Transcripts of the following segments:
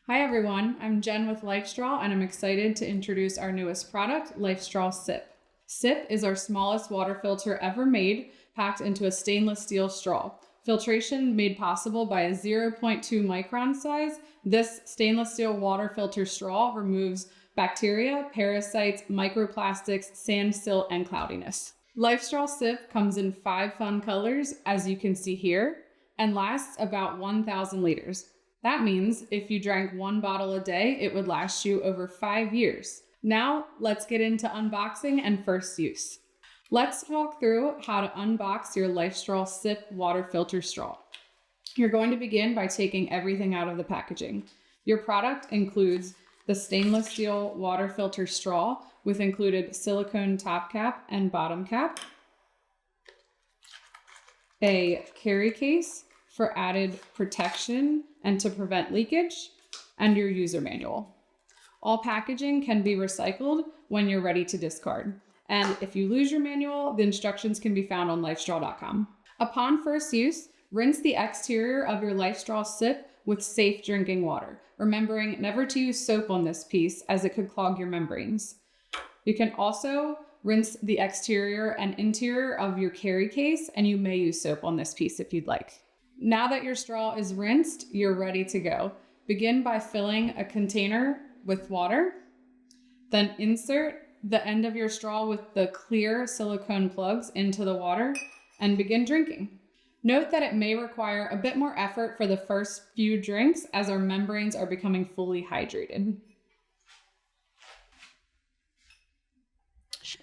Hi everyone, I'm Jen with LifeStraw and I'm excited to introduce our newest product, LifeStraw Sip. Sip is our smallest water filter ever made, packed into a stainless steel straw. Filtration made possible by a 0.2 micron size, this stainless steel water filter straw removes bacteria, parasites, microplastics, sand, silt, and cloudiness. LifeStraw Sip comes in 5 fun colors, as you can see here, and lasts about 1,000 liters. That means if you drank 1 bottle a day, it would last you over 5 years. Now, let's get into unboxing and first use. Let's talk through how to unbox your LifeStraw Sip water filter straw. You're going to begin by taking everything out of the packaging. Your product includes the stainless steel water filter straw with included silicone top cap and bottom cap, a carry case for added protection and to prevent leakage, and your user manual. All packaging can be recycled when you're ready to discard. And if you lose your manual, the instructions can be found on lifestraw.com. Upon first use, rinse the exterior of your LifeStraw Sip with safe drinking water, remembering never to use soap on this piece as it could clog your membranes. You can also rinse the exterior and interior of your carry case, and you may use soap on this piece if you'd like. Now that your straw is rinsed, you're ready to go. Begin by filling a container with water, then insert the end of your straw with the clear silicone plugs into the water and begin drinking. Note that it may require a bit more effort for the first few drinks as our membranes are becoming fully hydrated.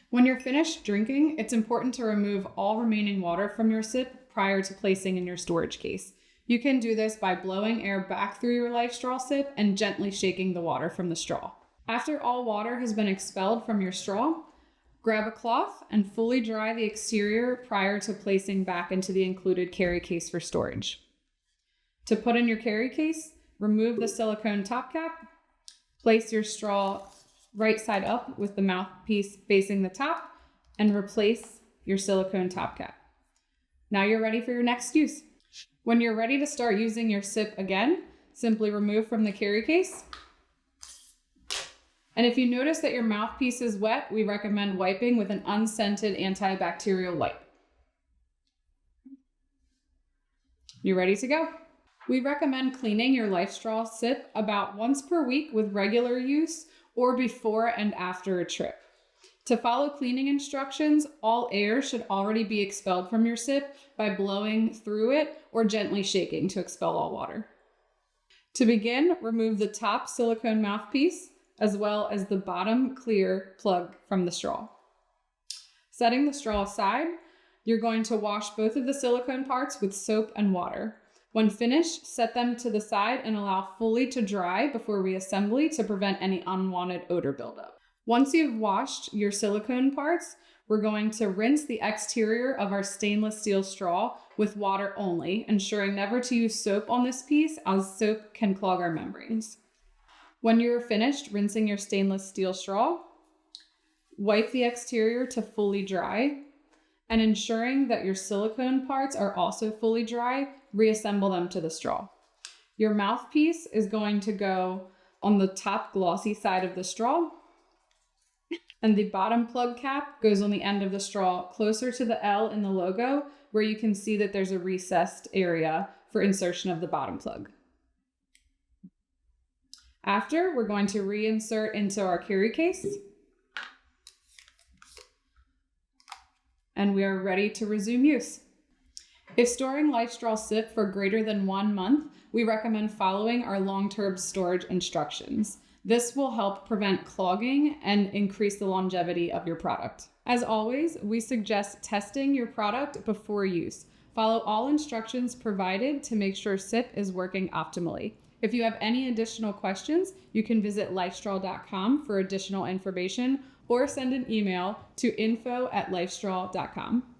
When you're finished drinking, it's important to remove all remaining water from your sip prior to placing in your storage case. You can do this by blowing air back through your LifeStraw Sip and gently shaking the water from the straw. After all water has been expelled from your straw, grab a cloth and fully dry the exterior prior to placing back into the included carry case for storage. To put in your carry case, remove the silicone top cap, place your straw right side up with the mouthpiece facing the top, and replace your silicone top cap. Now you're ready for your next use. When you're ready to start using your sip again, simply remove from the carry case. And if you notice that your mouthpiece is wet, we recommend wiping with an unscented antibacterial wipe. You ready to go? We recommend cleaning your LifeStraw Sip about once per week with regular use or before and after a trip. To follow cleaning instructions, all air should already be expelled from your sip by blowing through it or gently shaking to expel all water. To begin, remove the top silicone mouthpiece as well as the bottom clear plug from the straw. Setting the straw aside, you're going to wash both of the silicone parts with soap and water. When finished, set them to the side and allow fully to dry before reassembly to prevent any unwanted odor buildup. Once you've washed your silicone parts, we're going to rinse the exterior of our stainless steel straw with water only, ensuring never to use soap on this piece as soap can clog our membranes. When you're finished rinsing your stainless steel straw, wipe the exterior to fully dry, and ensuring that your silicone parts are also fully dry, reassemble them to the straw. Your mouthpiece is going to go on the top glossy side of the straw, and the bottom plug cap goes on the end of the straw closer to the L in the logo, where you can see that there's a recessed area for insertion of the bottom plug. After, we're going to reinsert into our carry case, and we are ready to resume use. If storing LifeStraw Sip for greater than 1 month, we recommend following our long-term storage instructions. This will help prevent clogging and increase the longevity of your product. As always, we suggest testing your product before use. Follow all instructions provided to make sure Sip is working optimally. If you have any additional questions, you can visit lifestraw.com for additional information or send an email to info@lifestraw.com.